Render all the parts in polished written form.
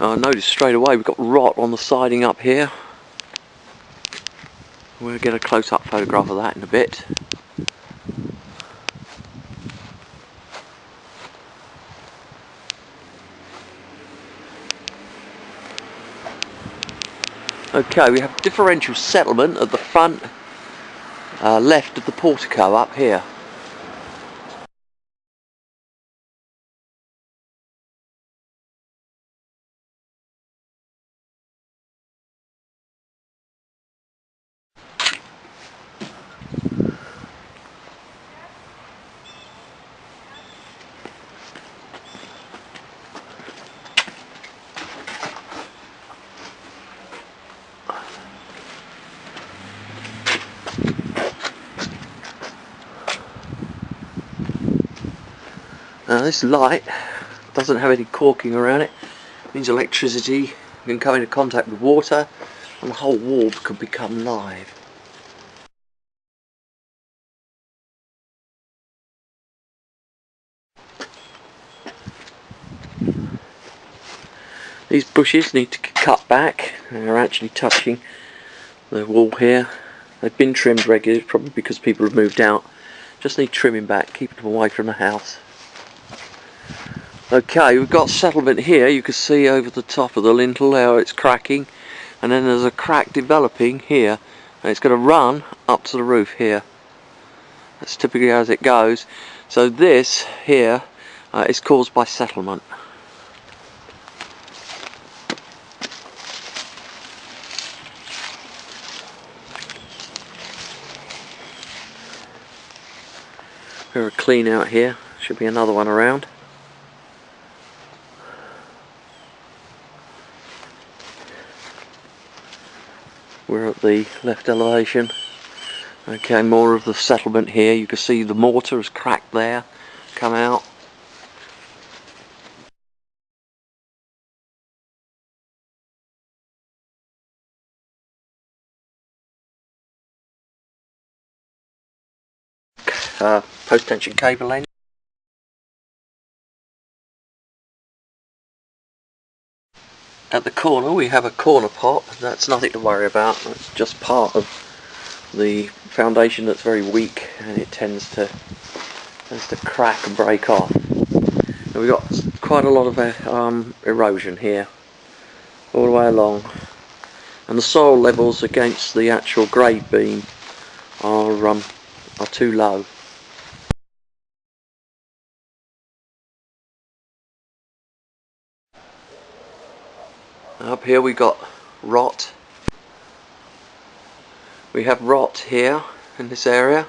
I noticed straight away we've got rot on the siding up here. We'll get a close-up photograph of that in a bit. Okay, we have differential settlement at the front left of the portico up here. This light doesn't have any caulking around it. It means electricity can come into contact with water and the whole wall could become live. These bushes need to be cut back. They're actually touching the wall here. They've been trimmed regularly, probably because people have moved out. Just need trimming back, keeping them away from the house. Okay, we've got settlement here. You can see over the top of the lintel how it's cracking, and then there's a crack developing here, and it's going to run up to the roof here. That's typically as it goes. So this here is caused by settlement. We're a clean out here. Should be another one around. We're at the left elevation. Okay, more of the settlement here. You can see the mortar has cracked there, come out. Post-tension cable end. At the corner we have a corner pop. That's nothing to worry about. That's just part of the foundation that's very weak, and it tends to crack and break off. And we've got quite a lot of erosion here, all the way along, and the soil levels against the actual grade beam are too low. Up here we got rot. We have rot here in this area.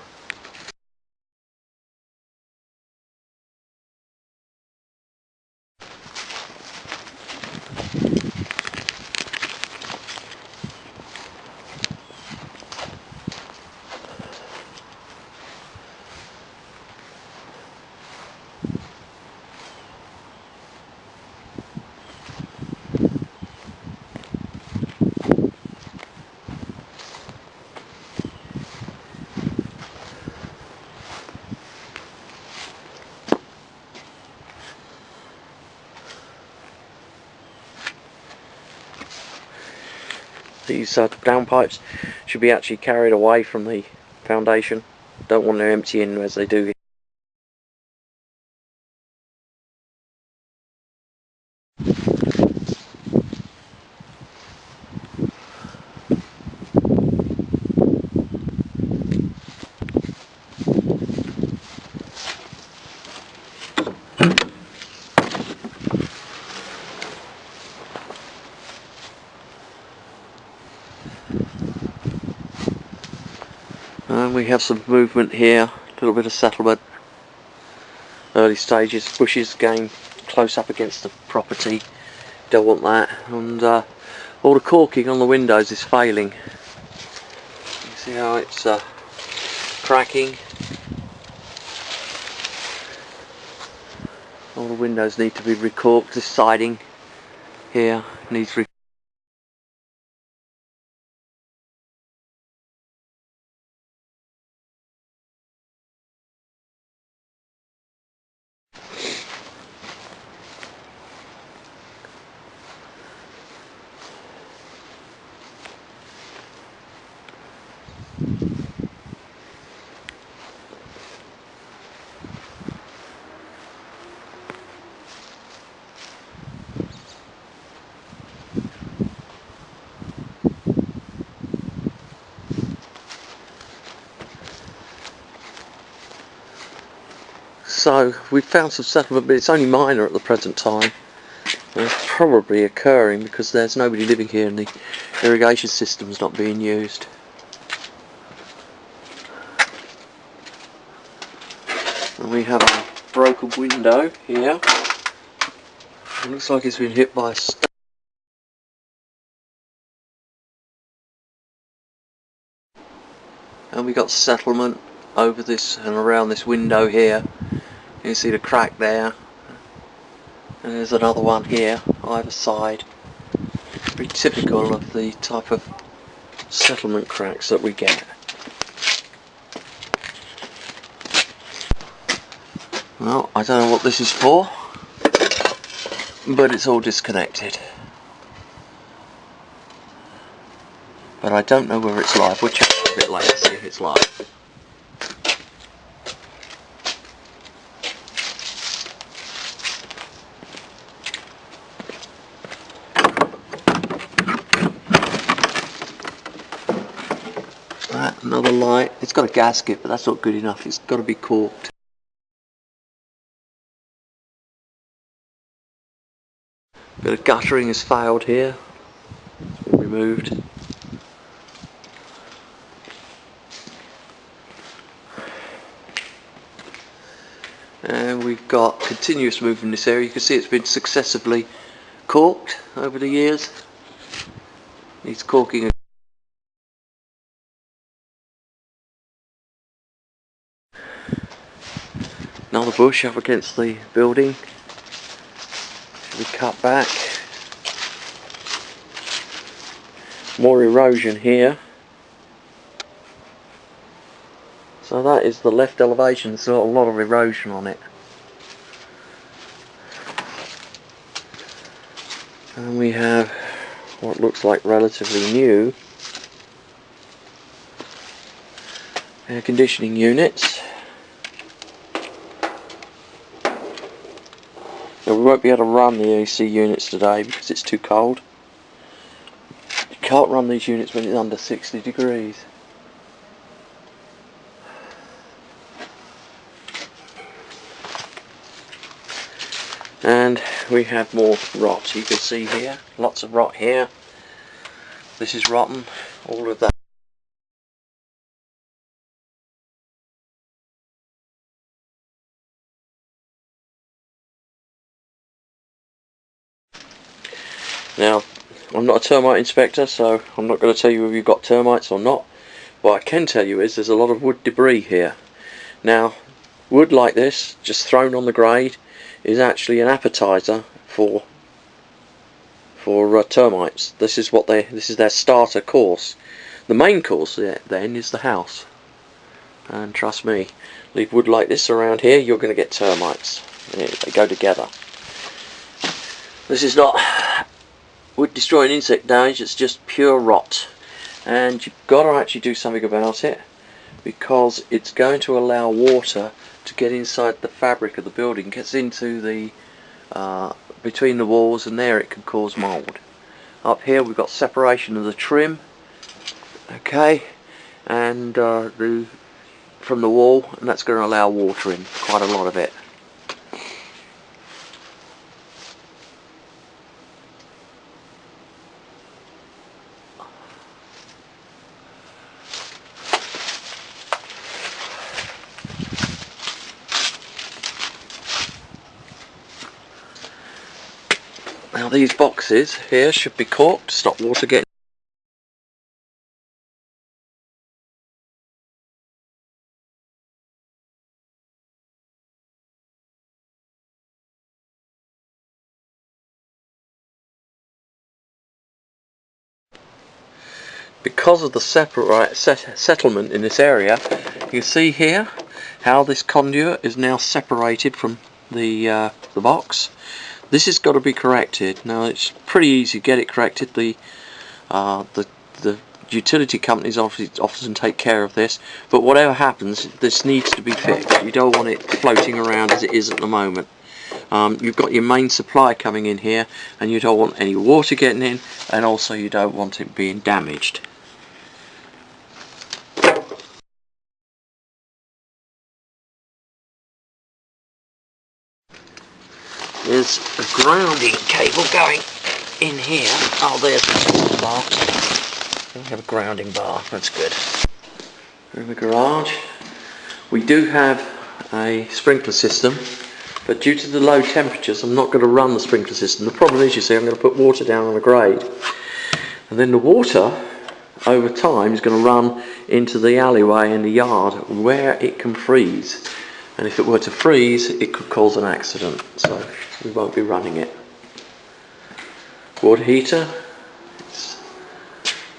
These downpipes should be actually carried away from the foundation. Don't want to empty in as they do. And we have some movement here, a little bit of settlement, early stages, bushes going close up against the property, don't want that, and all the caulking on the windows is failing. You see how it's cracking. All the windows need to be recorked. This siding here needs So we've found some settlement, but it's only minor at the present time. And it's probably occurring because there's nobody living here and the irrigation system's not being used. And we have a broken window here. It looks like it's been hit by a stone. And we got settlement over this and around this window here. You can see the crack there. And there's another one here, either side. Very typical of the type of settlement cracks that we get. Well, I don't know what this is for, but it's all disconnected. But I don't know whether it's live. We'll check it a bit later, see if it's live. Another light. It's got a gasket, but that's not good enough. It's got to be corked. Bit of guttering has failed here. It's been removed. And we've got continuous movement in this area. You can see it's been successively corked over the years. Needs corking. Another bush up against the building. Should be cut back. More erosion here. So that is the left elevation. There's got a lot of erosion on it. And we have what looks like relatively new air conditioning units. Now we won't be able to run the AC units today because it's too cold. You can't run these units when it's under 60 degrees. And we have more rot. You can see here, lots of rot here. This is rotten, all of that. Now, I'm not a termite inspector, so I'm not going to tell you if you've got termites or not. What I can tell you is there's a lot of wood debris here. Now, wood like this, just thrown on the grade, is actually an appetizer for termites. This is their starter course. The main course then is the house. And trust me, leave wood like this around here, you're going to get termites. They go together. This is not wood destroying insect damage, it's just pure rot. And you've got to actually do something about it, because it's going to allow water to get inside the fabric of the building. It gets into the between the walls, and there it can cause mould. Up here we've got separation of the trim, okay, and from the wall, and that's going to allow water in, quite a lot of it. Now these boxes here should be corked to stop water getting. Because of the settlement in this area, you see here how this conduit is now separated from the box. This has got to be corrected. Now it's pretty easy to get it corrected. The utility companies often take care of this, but whatever happens, this needs to be fixed. You don't want it floating around as it is at the moment. You've got your main supply coming in here, and you don't want any water getting in, and also you don't want it being damaged. there's a grounding cable going in here. Oh, there's the box. We have a grounding bar, that's good. In the garage, we do have a sprinkler system, but due to the low temperatures, I'm not going to run the sprinkler system. The problem is, you see, I'm going to put water down on the grade, and then the water, over time, is going to run into the alleyway in the yard where it can freeze. And if it were to freeze, it could cause an accident, so we won't be running it. Water heater,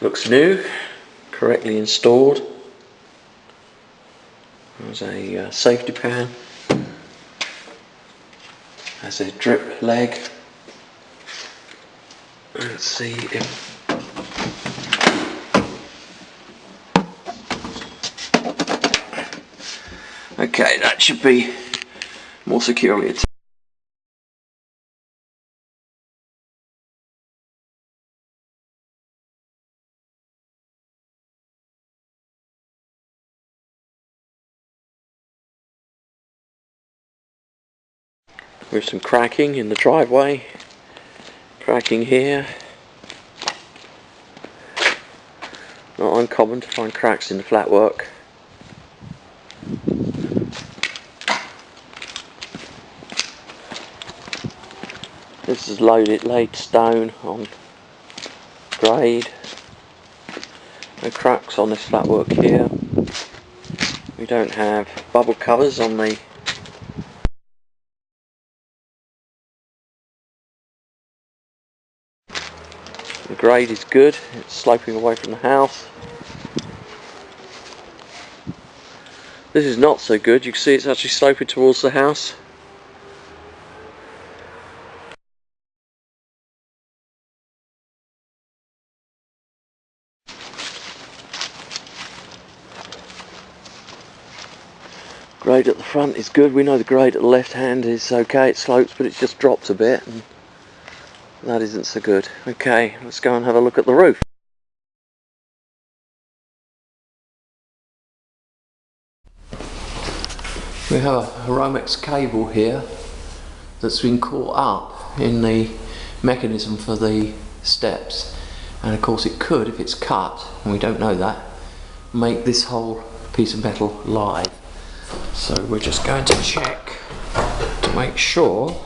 looks new, correctly installed. There's a safety pan. Has a drip leg. Let's see if... Okay, that should be more securely attached. There's some cracking in the driveway, cracking here. Not uncommon to find cracks in the flatwork. This is laid stone on grade. No cracks on this flatwork here. We don't have bubble covers on the grade is good, it's sloping away from the house. This is not so good, you can see it's actually sloping towards the house. Grade at the front is good, we know the grade at the left hand is okay, it slopes but it's just dropped a bit. And that isn't so good. Okay, let's go and have a look at the roof. We have a Romex cable here that's been caught up in the mechanism for the steps, and of course it could, if it's cut, and we don't know that, make this whole piece of metal live. So we're just going to check to make sure.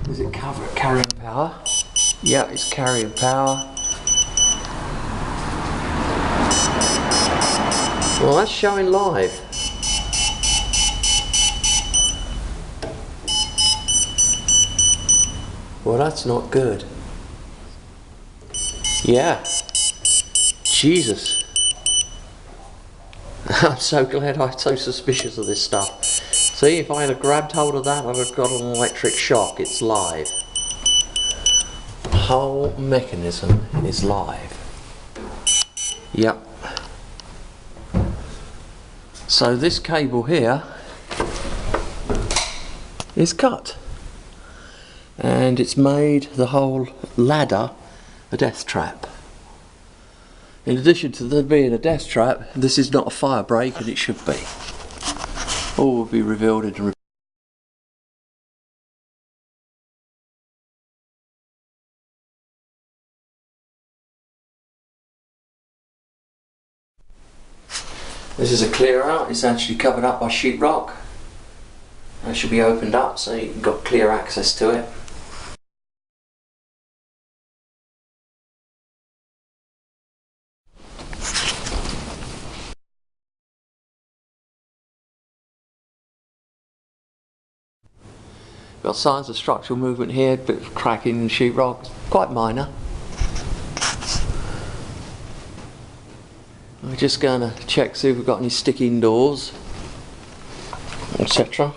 Is it carrying power? Yeah, it's carrying power. Well, that's showing live. Well, that's not good. Yeah. Jesus. I'm so glad I'm so suspicious of this stuff. See, if I had grabbed hold of that, I'd have got an electric shock. It's live. The whole mechanism is live. Yep. So this cable here is cut. And it's made the whole ladder a death trap. In addition to there being a death trap, this is not a fire break, and it should be. All will be revealed in This is a clear out, it's actually covered up by sheetrock. It should be opened up so you've got clear access to it. Got signs of structural movement here, bit of cracking in sheetrock, quite minor. We're just going to check, see if we've got any sticking doors, etc.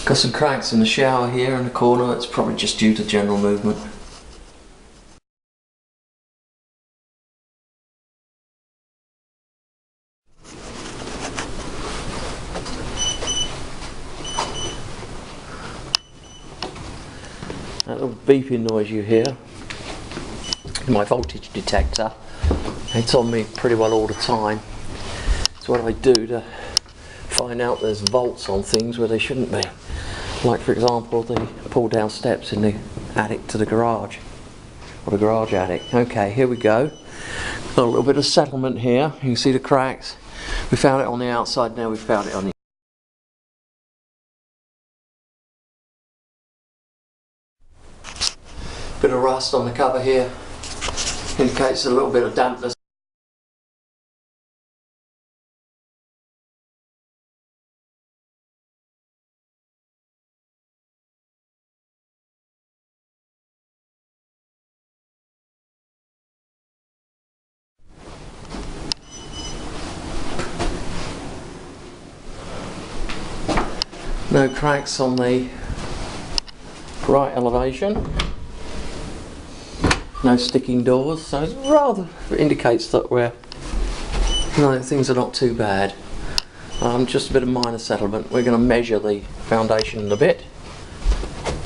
Got some cracks in the shower here in the corner. It's probably just due to general movement. That little beeping noise you hear is my voltage detector. It's on me pretty well all the time. It's what I do to find out there's volts on things where they shouldn't be. Like for example the pull down steps in the attic to the garage, or the garage attic. Okay, here we go. Got a little bit of settlement here. You can see the cracks. We found it on the outside, now we found it on the bit of rust on the cover here. Indicates a little bit of dampness. No cracks on the right elevation. No sticking doors, so it rather indicates that things are not too bad. Just a bit of minor settlement. We're going to measure the foundation in a bit,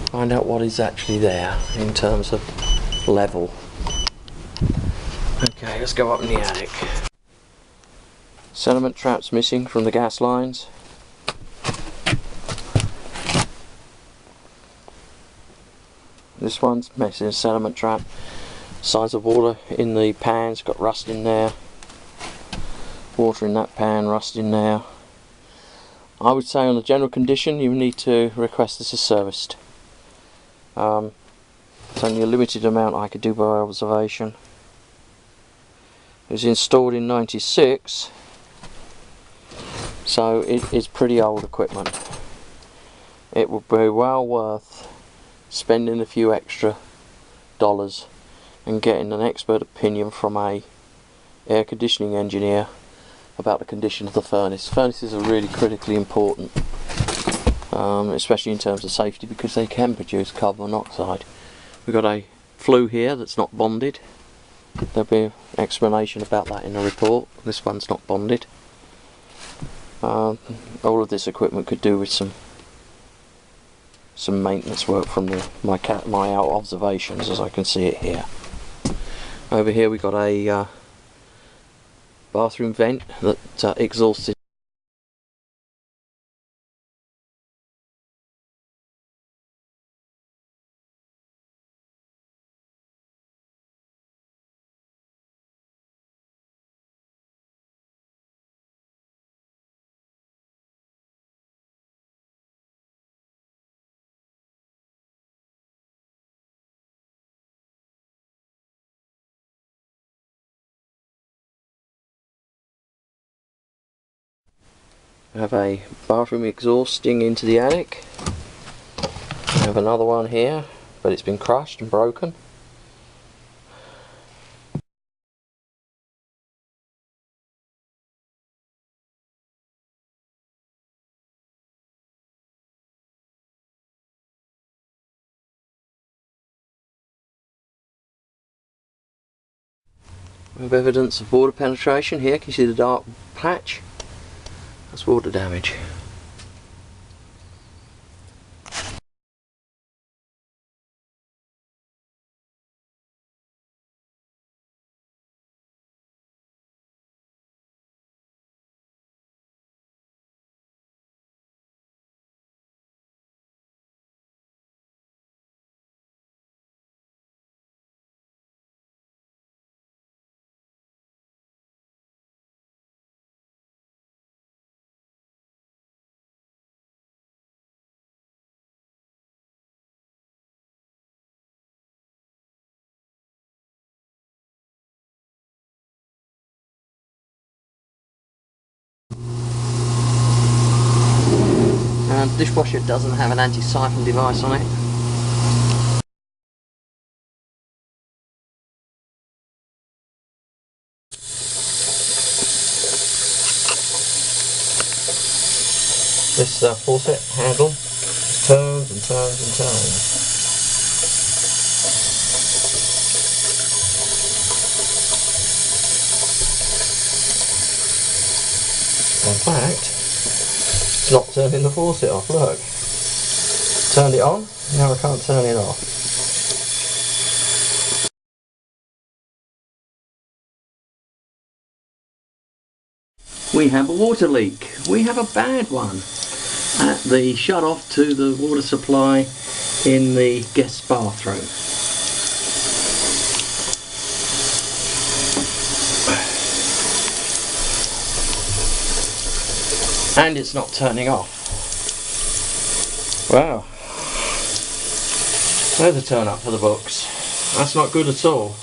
find out what is actually there in terms of level. Okay, let's go up in the attic. Sediment traps missing from the gas lines. This one's missing a sediment trap. Size of water in the pan's got rust in there. Water in that pan, rust in there. I would say on the general condition you need to request this is serviced. It's only a limited amount I could do by observation. It was installed in '96, so it is pretty old equipment. It would be well worth spending a few extra dollars and getting an expert opinion from a air conditioning engineer about the condition of the furnace. Furnaces are really critically important, especially in terms of safety, because they can produce carbon monoxide. We've got a flue here that's not bonded. There'll be an explanation about that in the report. This one's not bonded. All of this equipment could do with some maintenance work from my out observations, as I can see it here. Over here we've got a bathroom vent that exhausted. We have a bathroom exhausting into the attic. We have another one here, but it's been crushed and broken. We have evidence of water penetration here. Can you see the dark patch? That's water damage. Dishwasher doesn't have an anti-siphon device on it. This faucet handle and turns and turns. In fact, it's not turning the faucet off, look. Turned it on, now I can't turn it off. We have a water leak. We have a bad one at the shut-off to the water supply in the guest bathroom. And it's not turning off. Wow. There's a turn up for the books. That's not good at all.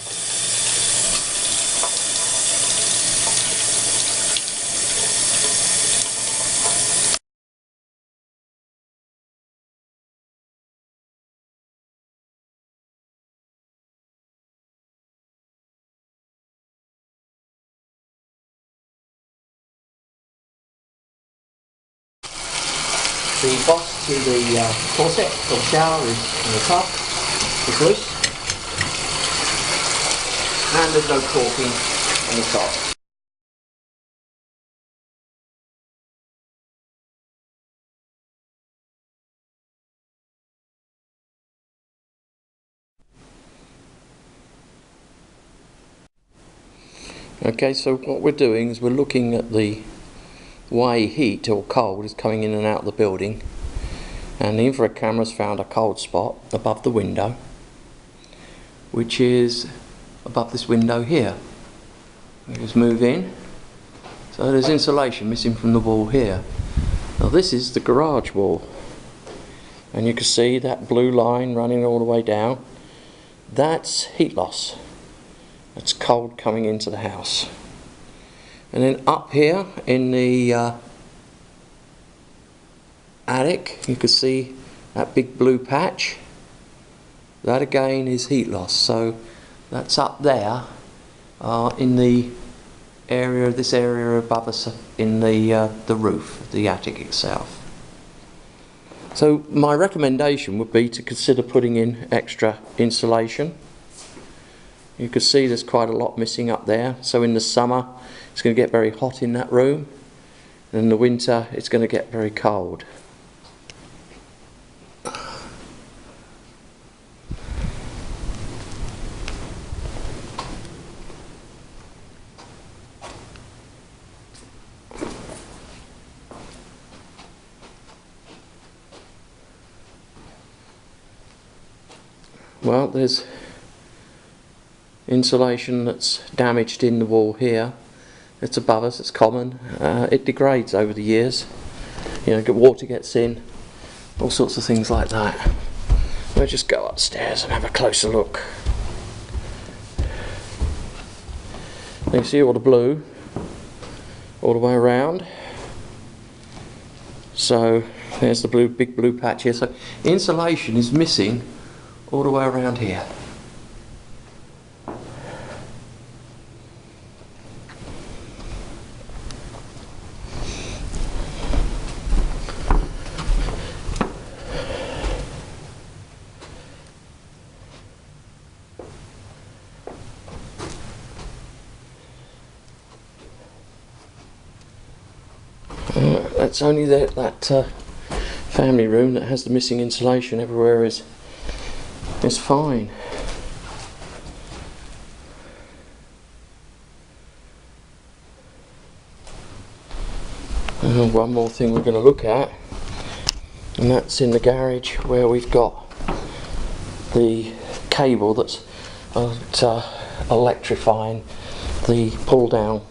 The boss to the faucet or shower is in the tub, it's loose, and there's no corking on the top. Okay, so what we're doing is we're looking at the way heat or cold is coming in and out of the building, and the infrared camera's found a cold spot above the window, which is above this window here. We just move in, so there's insulation missing from the wall here. Now this is the garage wall, and you can see that blue line running all the way down. That's heat loss. That's cold coming into the house. And then up here in the attic, you can see that big blue patch. That again is heat loss. So that's up there in the area, this area above us in the roof, the attic itself. So my recommendation would be to consider putting in extra insulation. You can see there's quite a lot missing up there. So in the summer it's going to get very hot in that room, and in the winter it's going to get very cold. Well, there's insulation that's damaged in the wall here. It's above us, it's common. It degrades over the years. You know, water gets in, all sorts of things like that. We'll just go upstairs and have a closer look. You can see all the blue all the way around. So there's the big blue patch here. So insulation is missing all the way around here. That's only that family room that has the missing insulation. Everywhere is fine. One more thing we're going to look at, and that's in the garage where we've got the cable that's electrifying the pull down